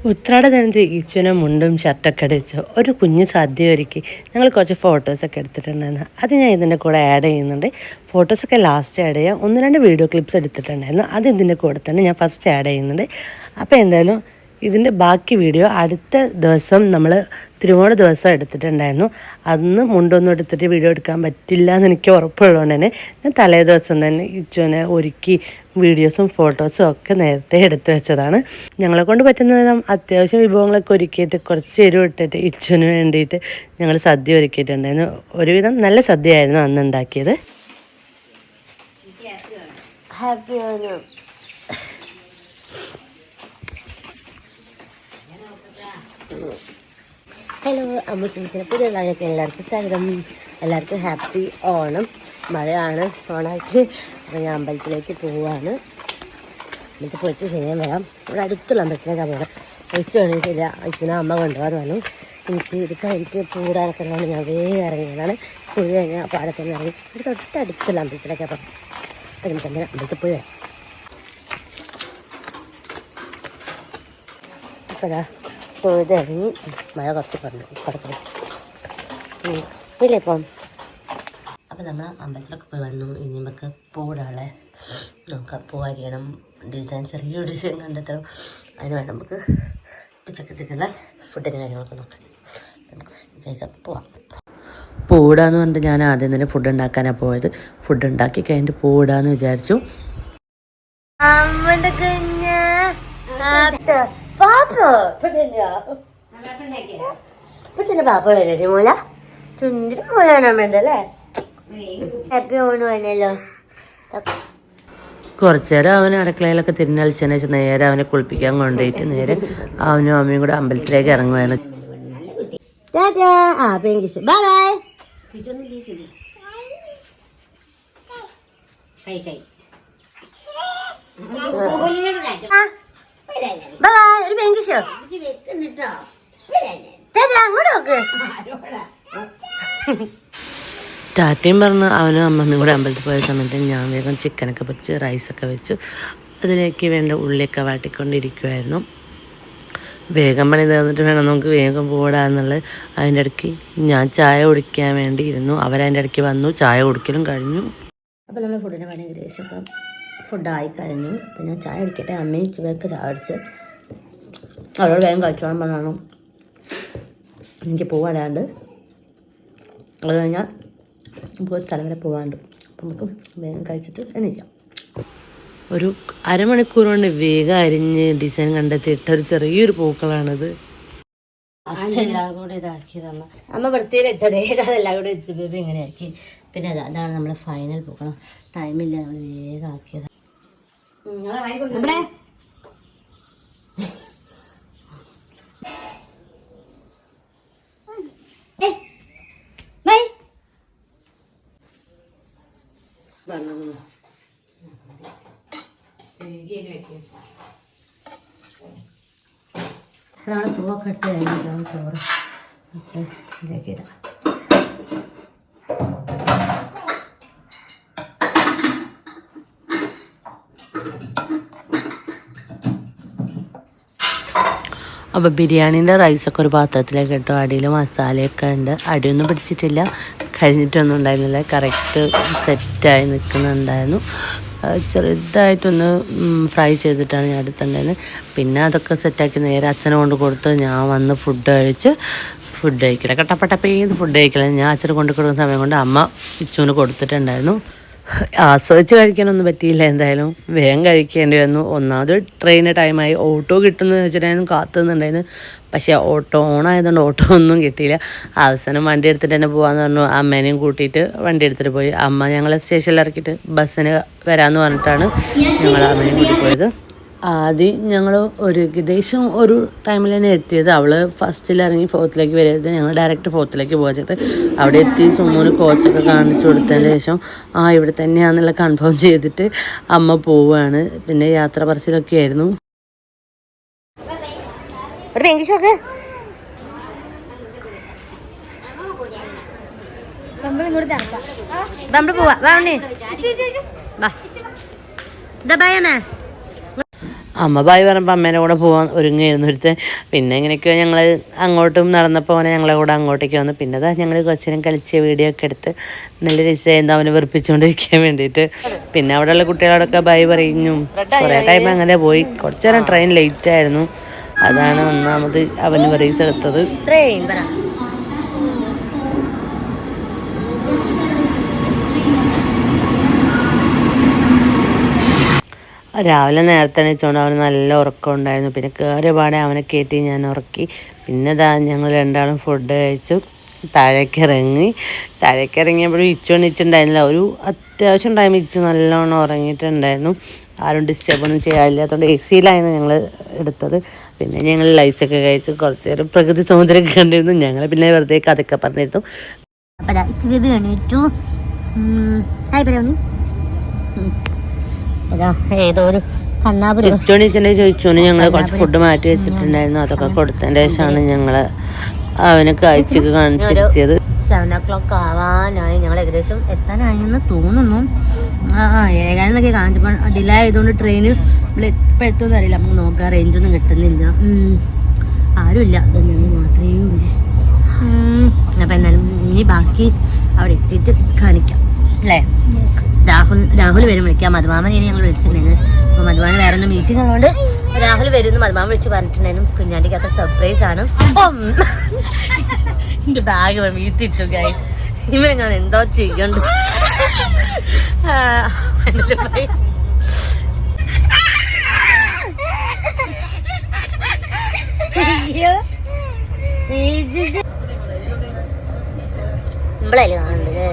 ഉത്രാട ദിനത്തിൽ ഈച്ചനും മുണ്ടും ഷർട്ടൊക്കെ അടിച്ച് ഒരു കുഞ്ഞ് സദ്യ ഒരുക്കി ഞങ്ങൾ കുറച്ച് ഫോട്ടോസൊക്കെ എടുത്തിട്ടുണ്ടായിരുന്നു. അത് ഞാൻ ഇതിൻ്റെ കൂടെ ആഡ് ചെയ്യുന്നുണ്ട്. ഫോട്ടോസൊക്കെ ലാസ്റ്റ് ആഡ് ചെയ്യാം. 1-2 വീഡിയോ ക്ലിപ്സ് എടുത്തിട്ടുണ്ടായിരുന്നു. അത് ഇതിൻ്റെ കൂടെ തന്നെ ഞാൻ ഫസ്റ്റ് ആഡ് ചെയ്യുന്നുണ്ട്. അപ്പോൾ എന്തായാലും ഇതിൻ്റെ ബാക്കി വീഡിയോ അടുത്ത ദിവസം നമ്മൾ തിരുവോണ ദിവസം എടുത്തിട്ടുണ്ടായിരുന്നു. അന്ന് മുണ്ടൊന്നും എടുത്തിട്ട് വീഡിയോ എടുക്കാൻ പറ്റില്ല എന്ന് എനിക്ക് ഉറപ്പുള്ളതുകൊണ്ട് തന്നെ ഞാൻ തലേ ദിവസം തന്നെ ഇച്ചുവിനെ ഒരുക്കി വീഡിയോസും ഫോട്ടോസും ഒക്കെ നേരത്തെ എടുത്തു വെച്ചതാണ്. ഞങ്ങളെ കൊണ്ട് പറ്റുന്ന വിധം അത്യാവശ്യം വിഭവങ്ങളൊക്കെ ഒരുക്കിയിട്ട് കുറച്ച് എരിവ് ഇട്ടിട്ട് ഇച്ചുവിന് വേണ്ടിയിട്ട് ഞങ്ങൾ സദ്യ ഒരുക്കിയിട്ടുണ്ടായിരുന്നു. ഒരുവിധം നല്ല സദ്യയായിരുന്നു അന്ന് ഉണ്ടാക്കിയത്. ഹാപ്പി ഓണം. ഹലോ, അമ്മൂസിൻ്റെ പുതിയ വ്ളോഗിലേക്ക് എല്ലാവർക്കും സ്വാഗതം. എല്ലാവർക്കും ഹാപ്പി ഓണം. മഴയാണ് ഓണായിട്ട്. അപ്പോൾ ഞാൻ അമ്പലത്തിലേക്ക് പോവാണ്. അമ്പലത്തിൽ പോയിട്ട് ശരിയാൻ വരാം. ഇവിടെ അടുത്തുള്ള അമ്പലത്തിലേക്കാണ് പോകാം. ഒഴിച്ചു വേണമെങ്കില്ല, അച്ഛനും അമ്മ കൊണ്ടുപോകാൻ വന്നു. എനിക്ക് ഇത് കഴിഞ്ഞിട്ട് പൂടാനൊക്കെ ഉള്ളതുകൊണ്ട് ഞാൻ വേഗം ഇറങ്ങിയതാണ്. കുഴി കഴിഞ്ഞാൽ പാടത്ത് തന്നെ ഇറങ്ങി ഇവിടെ തൊട്ടടുത്തുള്ള അമ്പലത്തിലേക്കാണ് പോകാം. അപ്പം നമുക്ക് തന്നെ അമ്പലത്തിൽ പോയി വരാം. അപ്പോൾ പോയതിറങ്ങി മഴ കുറച്ച് പറഞ്ഞു കിടക്കുന്നു ഇല്ലേ ഇപ്പം. അപ്പോൾ നമ്മൾ അമ്പലത്തിലൊക്കെ പോയി വന്നു. ഇനി നമുക്ക് പൂടാളെ നോക്കാം. പൂവരിയണം, ഡിസൈൻ ചെറിയൊരു ഡിസൈൻ കണ്ടെത്തണം. അതിന് വേണം നമുക്ക് ഉച്ചക്കത്തേക്കുള്ള ഫുഡിൻ്റെ കാര്യങ്ങളൊക്കെ നോക്കാം. നമുക്ക് വേഗം പോവാം. പൂടാന്ന് പറഞ്ഞിട്ട് ഞാൻ ആദ്യം തന്നെ ഫുഡ് ഉണ്ടാക്കാനാണ് പോയത്. ഫുഡ് ഉണ്ടാക്കി കഴിഞ്ഞിട്ട് പൂടാന്ന് വിചാരിച്ചു. പാപ്പ റെഡി മൂല ചുണ്ടിട്ട് മൂലാണോ വേണ്ടല്ലേ? ഹാപ്പി ഓണം വേണല്ലോ. കുറച്ചു നേരം അവൻ അടുക്കളയിലൊക്കെ തിരിഞ്ഞളിച്ചതിന് ശേഷം നേരെ അവനെ കുളിപ്പിക്കാൻ കൊണ്ടുപോയിട്ട് നേരെ അവനും അമ്മയും കൂടെ അമ്പലത്തിലേക്ക് ഇറങ്ങുവാണ്. ഒരു പെങ്കിഷോ അങ്ങോട്ട് നോക്ക്. ടാറ്റയും പറഞ്ഞ് അവനും അമ്മമ്മയും കൂടെ അമ്പലത്തിൽ പോയ സമയത്ത് ഞാൻ വേഗം ചിക്കനൊക്കെ വെച്ച് റൈസൊക്കെ വെച്ച് അതിലേക്ക് വേണ്ട ഉള്ളിയൊക്കെ വാട്ടിക്കൊണ്ടിരിക്കുമായിരുന്നു. വേഗം പണി തീർന്നിട്ട് വേണം നമുക്ക് വേഗം പോടാന്നുള്ളത്. അതിൻ്റെ ഇടയ്ക്ക് ഞാൻ ചായ കുടിക്കാൻ വേണ്ടി ഇരുന്നു. അവരതിൻ്റെ ഇടയ്ക്ക് വന്നു. ചായ കുടിക്കലും കഴിഞ്ഞു. അപ്പോൾ നമ്മൾ ഫുഡിൻ്റെ പണി ഏകദേശം ഇപ്പം ഫുഡായി കഴിഞ്ഞു. പിന്നെ ചായ കുടിക്കട്ടെ. അമ്മയും ചുവയൊക്കെ ചായ കുടിച്ച് അവരോട് വേഗം കഴിച്ചോളാൻ പറഞ്ഞാണ്. എനിക്ക് പോവാണ്ട് അത് കഴിഞ്ഞാൽ നമുക്ക് ഒരു സ്ഥലം വരെ പോകാണ്ട്. അപ്പം നമുക്ക് വേഗം കഴിച്ചിട്ട് എണീക്കാം. ഒരു അരമണിക്കൂർ കൊണ്ട് വേഗം അരിഞ്ഞ് ഡിസൈൻ കണ്ടെത്തിയിട്ടൊരു ചെറിയൊരു പൂക്കളാണിത്. എല്ലാം കൂടെ ഇതാക്കിയതമ്മ അമ്മ വൃത്തിയിലിട്ടത് അതെല്ലാം കൂടെ വെച്ച് ബേബി ഇങ്ങനെ ആക്കി. പിന്നെ അതാണ് നമ്മളെ ഫൈനൽ പൂക്കളം. ടൈമില്ല, നമ്മൾ വേഗം ആക്കിയത്. നമ്മള് പൂവൊക്കെ ഇട്ട് കഴിഞ്ഞിട്ടാണ് ചോറ് ഇതാക്കി ഇടാം. അപ്പോൾ ബിരിയാണീൻ്റെ റൈസൊക്കെ ഒരു പാത്രത്തിലേക്ക് ഇട്ടു. അടിയിൽ മസാലയൊക്കെ ഉണ്ട്. അടിയൊന്നും പിടിച്ചിട്ടില്ല, കഴിഞ്ഞിട്ടൊന്നും ഉണ്ടായിരുന്നില്ല. കറക്റ്റ് സെറ്റായി നിൽക്കുന്നുണ്ടായിരുന്നു. ചെറുതായിട്ടൊന്ന് ഫ്രൈ ചെയ്തിട്ടാണ് ഞാൻ എടുത്തിട്ടുണ്ടായിരുന്നത്. പിന്നെ അതൊക്കെ സെറ്റാക്കി നേരെ അച്ഛനെ കൊണ്ട് കൊടുത്ത് ഞാൻ വന്ന് ഫുഡ് കഴിക്കില്ല കട്ടപ്പട്ടപ്പേത് ഫുഡ് കഴിക്കില്ല. ഞാൻ അച്ഛനെ കൊണ്ട് കൊടുക്കുന്ന സമയം കൊണ്ട് അമ്മ ഇച്ചുവിന് കൊടുത്തിട്ടുണ്ടായിരുന്നു. ആസ്വദിച്ച് കഴിക്കാനൊന്നും പറ്റിയില്ല. എന്തായാലും വേഗം കഴിക്കേണ്ടി വന്നു. ഒന്നാമത് ട്രെയിന് ടൈമായി. ഓട്ടോ കിട്ടുമെന്ന് വെച്ചിട്ടായിരുന്നു കാത്തുനിന്നുണ്ടായിരുന്നു. പക്ഷേ ഓട്ടോ ഓണായതുകൊണ്ട് ഓട്ടോ ഒന്നും കിട്ടിയില്ല. അവസാനം വണ്ടി എടുത്തിട്ട് തന്നെ പോകാമെന്ന് പറഞ്ഞു. അമ്മേനെയും കൂട്ടിയിട്ട് വണ്ടി എടുത്തിട്ട് പോയി. അമ്മ ഞങ്ങളെ സ്റ്റേഷനിൽ ഇറക്കിയിട്ട് ബസ്സിന് വരാമെന്ന് പറഞ്ഞിട്ടാണ് ഞങ്ങൾ അമ്മേനെയും കൂട്ടി പോയത്. ആദ്യം ഞങ്ങൾ ഏകദേശം ഒരു ടൈമിൽ തന്നെ എത്തിയത്. അവൾ ഫസ്റ്റിൽ ഇറങ്ങി 4th വരരുത്. ഞങ്ങൾ ഡയറക്റ്റ് 4th പോകാൻ ചെയ്ത് അവിടെ എത്തി സുമൂന് കോച്ചൊക്കെ കാണിച്ചു കൊടുത്തതിന് ശേഷം ഇവിടെ തന്നെയാണെന്നുള്ള കൺഫേം ചെയ്തിട്ട് അമ്മ പോവുകയാണ്. പിന്നെ യാത്ര പറച്ചിലൊക്കെ ആയിരുന്നു. അമ്മ ബായ് പറയുമ്പോൾ അമ്മേൻ്റെ കൂടെ പോകാൻ ഒരുങ്ങിയിരുന്നു ഒരുത്ത്. പിന്നെ എങ്ങനെയൊക്കെയോ ഞങ്ങൾ അങ്ങോട്ടും നടന്നപ്പോൾ അവനെ ഞങ്ങളെ കൂടെ അങ്ങോട്ടേക്ക് വന്നു. പിന്നെ അതാ ഞങ്ങൾ കുറച്ചേരം കളിച്ച് വീഡിയോ ഒക്കെ എടുത്ത് നല്ല രസമായിരുന്നു അവനെ വെറുപ്പിച്ചുകൊണ്ടിരിക്കാൻ വേണ്ടിയിട്ട്. പിന്നെ അവിടെയുള്ള കുട്ടികളോടൊക്കെ ബായ് പറഞ്ഞു. കുറേ ടൈം അങ്ങനെ പോയി. കുറച്ച് നേരം ട്രെയിൻ ലേറ്റ് ആയിരുന്നു, അതാണ് ഒന്നാമത് അവന് വെറീസ് എടുത്തത്. രാവിലെ നേരത്തെ എണീച്ചുകൊണ്ട് അവന് നല്ല ഉറക്കം ഉണ്ടായിരുന്നു. പിന്നെ കയറിയ പാടെ അവനെ കയറ്റി ഞാൻ ഉറക്കി. പിന്നെ ഞങ്ങൾ രണ്ടാളും ഫുഡ് കഴിച്ചു താഴേക്ക് ഇറങ്ങിയപ്പോഴും ഇച്ചു എണീച്ചിട്ടുണ്ടായിരുന്നില്ല. ഒരു അത്യാവശ്യം ടൈം ഇച്ചു നല്ലോണം ഉറങ്ങിയിട്ടുണ്ടായിരുന്നു. ആരും ഡിസ്റ്റർബൊന്നും ചെയ്യാനില്ലാത്തതുകൊണ്ട് എ സിയിലായിരുന്നു ഞങ്ങൾ എടുത്തത്. പിന്നെ ഞങ്ങൾ ലൈസൊക്കെ കഴിച്ച് കുറച്ച് നേരം പ്രകൃതി സൗന്ദര്യമൊക്കെ കണ്ടിരുന്നു. ഞങ്ങൾ പിന്നെ വെറുതെ കഥയൊക്കെ പറഞ്ഞിരുന്നു. ഏതോ ഒരു ഇച്ചോണിച്ചെന്നെ ചോദിച്ചോന് ഞങ്ങൾ കുറച്ച് ഫുഡ് മാറ്റി വെച്ചിട്ടുണ്ടായിരുന്നു. അതൊക്കെ കൊടുത്തതിൻ്റെ ശേഷമാണ് ഞങ്ങൾ അവന് കാഴ്ചക്ക് കാണിച്ചിരുത്തിയത്. 7 ആവാനായി. ഞങ്ങൾ ഏകദേശം എത്താനായെന്ന് തോന്നുന്നു. 7:00 കാണിച്ചപ്പോൾ ഡിലേ ആയതുകൊണ്ട് ട്രെയിന് എപ്പോൾ എത്തുമെന്ന് അറിയില്ല. നമുക്ക് നോക്കാം, റേഞ്ചൊന്നും കിട്ടുന്നില്ല, ആരുമില്ല, അത് ഞങ്ങൾ മാത്രമേ ഉള്ളൂ. അപ്പം എന്നാലും ഇനി ബാക്കി അവിടെ എത്തിയിട്ട് കാണിക്കാം അല്ലേ. രാഹുൽ വരും വിളിക്കാം. മധുമാമൻ ഇനി ഞങ്ങൾ വിളിച്ചിട്ടുണ്ടായിരുന്നു. അപ്പോൾ മധുമാമൻ വേറെ ഒന്ന് മീറ്റിംഗ് ഉള്ളതുകൊണ്ട് രാഹുൽ വരുമെന്ന് മധുമാമൻ വിളിച്ച് പറഞ്ഞിട്ടുണ്ടായിരുന്നു. കുഞ്ഞാണ്ടിക്കൊക്കെ സർപ്രൈസ് ആണ്. എൻ്റെ ബാഗ് വീട്ടിട്ടു ഗൈസ്. ഇവരെ ഞാൻ എന്തോ ചെയ്യണ്ടു. നമ്മളല്ലേ കാണണ്ടല്ലേ.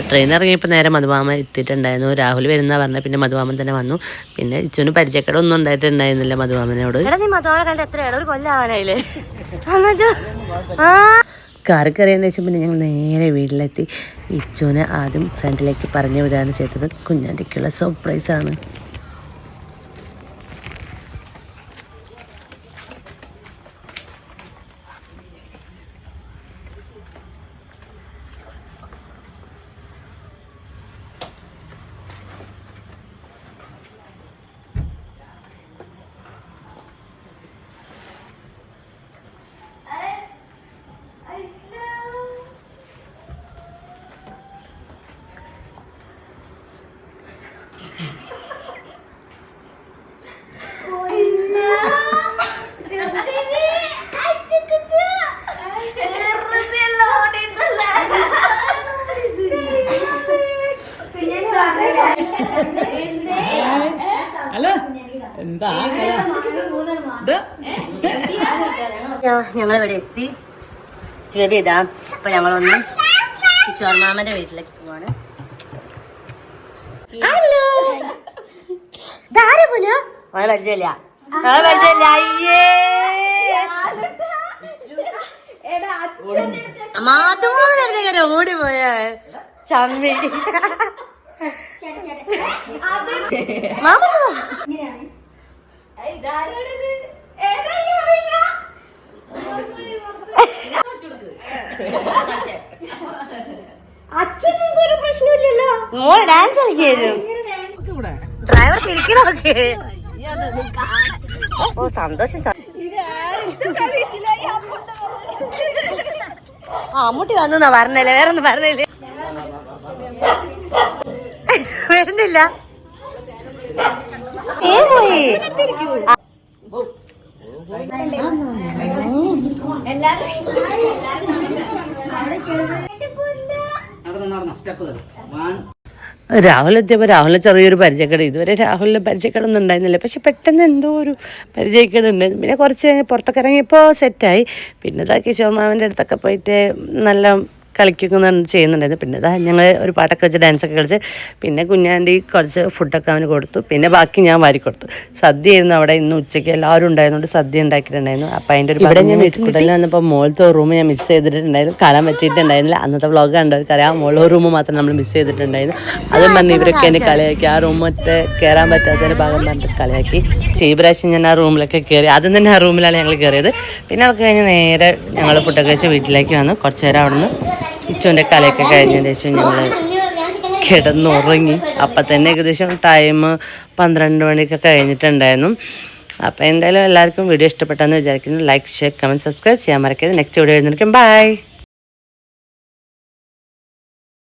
ട്രെയിൻ ഇറങ്ങിയപ്പോൾ നേരെ മധുമാമൻ എത്തിയിട്ടുണ്ടായിരുന്നു. രാഹുൽ വരുന്ന പറഞ്ഞ പിന്നെ മധുമാമൻ തന്നെ വന്നു. പിന്നെ ഇച്ചുവിന് പരിചയക്കേടൊന്നും ഉണ്ടായിട്ടുണ്ടായിരുന്നില്ല മധുമാമനോട്. കാറ് കയറിയതിന് ശേഷം പിന്നെ ഞങ്ങൾ നേരെ വീട്ടിലെത്തി. ഇച്ചുവിനെ ആദ്യം ഫ്രണ്ടിലേക്ക് പറഞ്ഞു വിടുകയാണ് ചെയ്തത്. കുഞ്ഞാണ്ടിക്കുള്ള സർപ്രൈസാണ്. ഞങ്ങളിവിടെ എത്തി. ബേബി ഇതാ. അപ്പൊ ഞങ്ങളൊന്ന് കിഷോർമാമന്റെ വീട്ടിലേക്ക് പോവാണ്. പരിചയമില്ല. മാധുമാമനെ ഓടി പോയ ചമ്മി മാമ അച്ഛനൊരു പ്രശ്നമില്ലല്ലോ. മോൾ ഡാൻസ് കളിക്കായിരുന്നു. ഡ്രൈവർ തിരിക്കണോക്കെ. ഓ സന്തോഷം. അമ്മൂട്ടി വന്നാ പറഞ്ഞല്ലേ, വേറൊന്നും പറഞ്ഞില്ലേ. വരുന്നില്ല. പോയി രാഹുൽ എത്തിയപ്പോൾ രാഹുലിന് ചെറിയൊരു പരിചയക്കേട്. ഇതുവരെ രാഹുലിന് പരിചയക്കേടൊന്നും ഉണ്ടായിരുന്നില്ല. പക്ഷെ പെട്ടെന്ന് എന്തോ ഒരു പരിചയക്കേട് ഉണ്ടായിരുന്നു. പിന്നെ കുറച്ച് കഴിഞ്ഞ് പുറത്തൊക്കെ ഇറങ്ങിയപ്പോൾ സെറ്റായി. പിന്നെ കിഷോർമാമൻ്റെ അടുത്തൊക്കെ പോയിട്ട് നല്ല കളിക്കുന്നുണ്ട് ചെയ്യുന്നുണ്ടായിരുന്നു. പിന്നെ ഇതാ ഞങ്ങൾ ഒരു പാട്ടൊക്കെ വെച്ച് ഡാൻസൊക്കെ കളിച്ച് പിന്നെ കുഞ്ഞാൻ്റെ കുറച്ച് ഫുഡൊക്കെ അവന് കൊടുത്തു. പിന്നെ ബാക്കി ഞാൻ വാരി കൊടുത്തു. സദ്യ ആയിരുന്നു അവിടെ ഇന്ന് ഉച്ചയ്ക്ക് എല്ലാവരും ഉണ്ടായതുകൊണ്ട് സദ്യ ഉണ്ടാക്കിയിട്ടുണ്ടായിരുന്നു. അപ്പോൾ അതിൻ്റെ ഒരു ഇവിടെ ഞാൻ വീട്ടിൽ കൂട്ടലിൽ വന്നപ്പോൾ മോളത്തെ റൂം ഞാൻ മിസ് ചെയ്തിട്ടുണ്ടായിരുന്നു, കാണാൻ പറ്റിയിട്ടുണ്ടായിരുന്നില്ല. അന്നത്തെ വ്ളോഗ് കണ്ടവർക്കറിയാം മോളോ റൂം മാത്രം നമ്മൾ മിസ് ചെയ്തിട്ടുണ്ടായിരുന്നു. അതും പറഞ്ഞ് ഇവരൊക്കെ എന്നെ കളിയാക്കി, ആ റൂം മറ്റേ കയറാൻ പറ്റാത്തതിൻ്റെ ഭാഗം പറഞ്ഞിട്ട് കളിയാക്കി. പക്ഷേ ഈ പ്രാവശ്യം ഞാൻ ആ റൂമിലൊക്കെ കയറി, ആദ്യം തന്നെ ആ റൂമിലാണ് ഞങ്ങൾ കയറിയത്. പിന്നെ അവർക്ക് കഴിഞ്ഞ് നേരെ ഞങ്ങൾ ഫുഡൊക്കെ കഴിച്ച് വീട്ടിലേക്ക് വന്നു. കുറച്ച് നേരം അവിടെ നിന്ന് ഇച്ചുവിൻ്റെ കളിയൊക്കെ കഴിഞ്ഞതിന് ശേഷം ഞങ്ങൾ കിടന്നുറങ്ങി. അപ്പം തന്നെ ഏകദേശം ടൈം 12 മണിയൊക്കെ കഴിഞ്ഞിട്ടുണ്ടായിരുന്നു. അപ്പോൾ എന്തായാലും എല്ലാവർക്കും വീഡിയോ ഇഷ്ടപ്പെട്ടെന്ന് വിചാരിക്കുന്നു. ലൈക്ക്, ഷെയർ, കമൻറ്റ്, സബ്സ്ക്രൈബ് ചെയ്യാൻ മറക്കരുത്. നെക്സ്റ്റ് വീഡിയോ എഴുന്നേൽക്കും. ബൈ.